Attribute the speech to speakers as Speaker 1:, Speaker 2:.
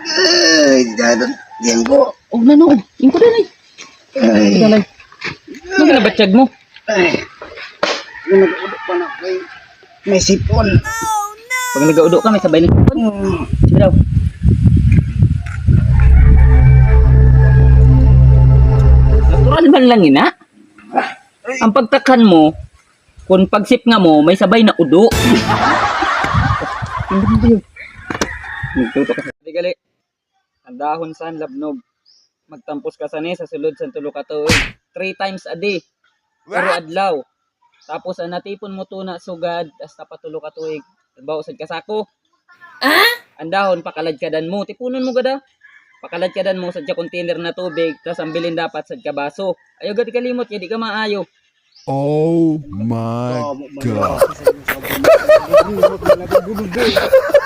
Speaker 1: Ay, dadan, yan ko.
Speaker 2: Oh, nano. Yung ko din ay.
Speaker 1: Ay,
Speaker 2: Dalay. Ano ginabatsyag mo?
Speaker 1: ay. Nag-udo pa na kay may sipon.
Speaker 2: Pag nag-audo ka, may sabay na sipon. Sige daw. Natural man lang ina. Ang pagtakhan mo, kung pagsip nga mo, may sabay na udo. Nagtuto ka sa gali. Ang dahon sa labnog. Magtampos ka sa sa sulod sa tulo ka tuig. 3 times a day. Pero adlaw. Tapos ang natipon mo to na sugad hasta patulo ka tuig. Trabaho sad ka sako. Ang dahon pakaladkadan mo. Tipunon mo gada. Pakaladkadan mo sa container na tubig. Tapos ang bilin dapat sa baso. Ayaw gati kalimot. Kaya di ka maayo.
Speaker 3: Oh my God.
Speaker 1: God.